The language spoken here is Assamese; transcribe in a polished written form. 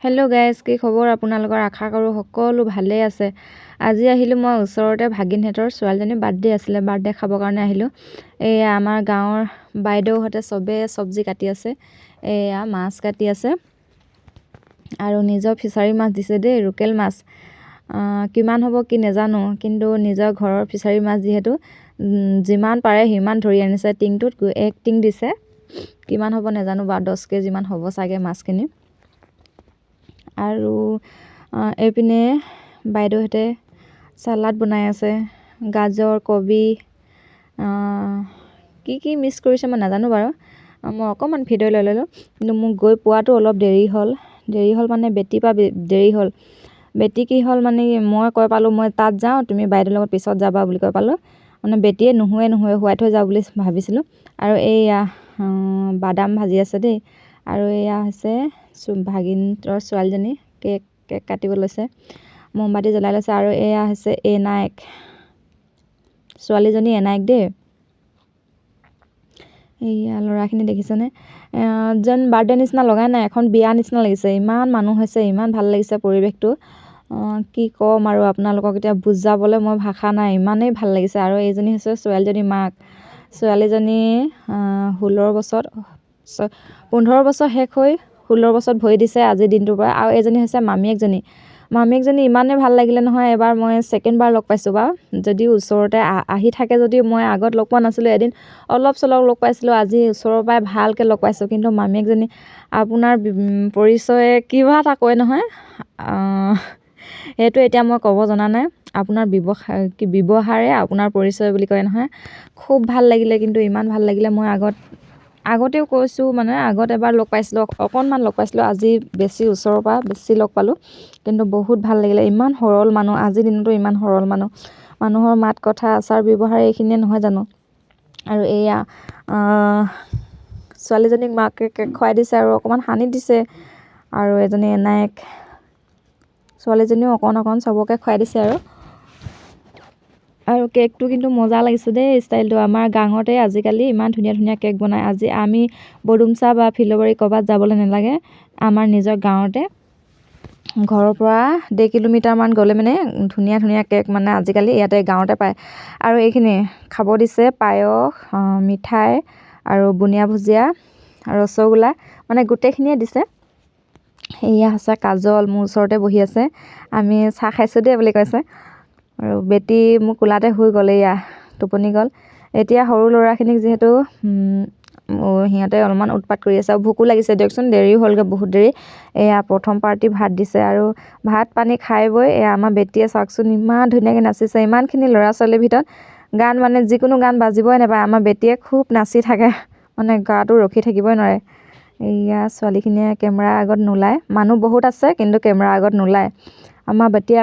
হেল্ল' গাইজ, কি খবৰ আপোনালোকৰ? আশা কৰোঁ সকলো ভালেই আছে। আজি আহিলোঁ মই ওচৰতে ভাগিনহঁতৰ ছোৱালীজনীৰ বাৰ্থডে আছিলে, বাৰ্থডে খাবৰ কাৰণে আহিলোঁ। এয়া আমাৰ গাঁৱৰ বাইদেউহঁতে চবেই চব্জি কাটি আছে, এয়া মাছ কাটি আছে আৰু নিজৰ ফিচাৰী মাছ দিছে দেই, লোকেল মাছ। কিমান হ'ব কি নাজানো, কিন্তু নিজৰ ঘৰৰ ফিচাৰী মাছ যিহেতু যিমান পাৰে সিমান ধৰি আনিছে। টিংটোত 1 টিং দিছে, কিমান হ'ব নাজানো বাৰু, 10 কেজিমান হ'ব চাগে মাছখিনি। আৰু এইপিনে বাইদেউহঁতে চালাড বনাই আছে, গাজৰ, কবি, কি মিক্স কৰিছে মই নাজানো বাৰু। মই অকণমান ভিডিঅ' লৈ ল'লোঁ, কিন্তু মোক গৈ পোৱাটো অলপ দেৰি হ'ল মানে বেটীৰ পৰা দেৰি হ'ল। বেটী কি হ'ল মানে মই কৈ পালোঁ মই তাত যাওঁ, তুমি বাইদেউৰ লগত পিছত যাবা বুলি কৈ পালোঁ। মানে বেটীয়ে নুশুৱে শুৱাই থৈ যাওঁ বুলি ভাবিছিলোঁ। আৰু এইয়া বাদাম ভাজি আছে দেই, আৰু এয়া হৈছে ভাগিনটোৰ ছোৱালীজনী কেক কাটিব লৈছে, মমবাতি জ্বলাই লৈছে। আৰু এয়া হৈছে এনায়েক, ছোৱালীজনী এনায়েক দেই। এইয়া ল'ৰাখিনি দেখিছেনে, যেন বাৰ্থডে নিচিনা লগা নাই, এখন বিয়া নিচিনা লাগিছে। ইমান মানুহ হৈছে, ইমান ভাল লাগিছে পৰিৱেশটো। কি ক'ম আৰু আপোনালোকক এতিয়া বুজাবলৈ মই ভাষা নাই, ইমানেই ভাল লাগিছে। আৰু এইজনী হৈছে ছোৱালীজনীৰ মাক। ছোৱালীজনী 15 বছৰ শেষ হৈ 16 বছৰত ভৰি দিছে আজিৰ দিনটোৰ পৰা। আৰু এজনী হৈছে মামীয়েকজনী ইমানেই ভাল লাগিলে নহয়। এবাৰ মই ছেকেণ্ডবাৰ লগ পাইছোঁ বাৰু, যদিও ওচৰতে আহি থাকে, যদিও মই আগত লগ পোৱা নাছিলোঁ। এদিন অলপ চলপ লগ পাইছিলোঁ, আজি ওচৰৰ পৰাই ভালকৈ লগ পাইছোঁ। কিন্তু মামীয়েকজনী আপোনাৰ পৰিচয় কিবা এটা কয় নহয়, সেইটো এতিয়া মই ক'ব জনা নাই। আপোনাৰ ব্যৱহাৰে আপোনাৰ পৰিচয় বুলি কয় নহয়। খুব ভাল লাগিলে, কিন্তু ইমান ভাল লাগিলে। মই আগতেও কৈছোঁ, মানে আগত এবাৰ লগ পাইছিলোঁ, অকণমান লগ পাইছিলোঁ। আজি বেছি ওচৰৰ পৰা বেছি লগ পালোঁ, কিন্তু বহুত ভাল লাগিলে। ইমান সৰল মানুহ, আজিৰ দিনতো ইমান সৰল মানুহৰ মাত কথা আচাৰ ব্যৱহাৰ এইখিনিয়ে নহয় জানো। আৰু এয়া ছোৱালীজনীক মাকে কেক খুৱাই দিছে আৰু অকণমান সানি দিছে। আৰু এজনী এনায়েক ছোৱালীজনীও অকণ চবকে খুৱাই দিছে। আৰু কেকটো কিন্তু মজা লাগিছে দেই, ষ্টাইলটো। আমাৰ গাঁৱতে আজিকালি ইমান ধুনীয়া কেক বনায়। আজি আমি বডুমচা বা ফিল'বাৰী ক'ৰবাত যাবলৈ নালাগে, আমাৰ নিজৰ গাঁৱতে ঘৰৰ পৰা 1.5 কিলোমিটাৰমান গ'লে মানে ধুনীয়া কেক মানে আজিকালি ইয়াতে গাঁৱতে পায়। আৰু এইখিনি খাব দিছে, পায়স, মিঠাই আৰু বুনিয়া ভুজিয়া, ৰসগোল্লা, মানে গোটেইখিনিয়ে দিছে। এয়া হৈছে কাজল, মোৰ ওচৰতে বহি আছে। আমি চাহ খাইছোঁ দেই বুলি কৈছে। আৰু বেটী মোৰ কোলাতে শুই গ'ল, এয়া টোপনি গ'ল। এতিয়া সৰু ল'ৰাখিনিক যিহেতু সিহঁতে অলপমান উৎপাত কৰি আছে, আৰু ভোকো লাগিছে দিয়কচোন, দেৰি হ'লগৈ, বহুত দেৰি। এয়া প্ৰথম পাৰ্টি ভাত দিছে, আৰু ভাত পানী খাই বৈ এয়া আমাৰ বেটীয়ে চাওকচোন ইমান ধুনীয়াকৈ নাচিছে। ইমানখিনি ল'ৰা ছোৱালীৰ ভিতৰত গান, মানে যিকোনো গান বাজিবই নাপায়, আমাৰ বেটীয়ে খুব নাচি থাকে, মানে গাটো ৰখি থাকিবই নোৱাৰে। এয়া ছোৱালীখিনিয়ে কেমেৰাৰ আগত নোলায়, মানুহ বহুত আছে কিন্তু কেমেৰাৰ আগত নোলায়। আমাৰ বেটীয়ে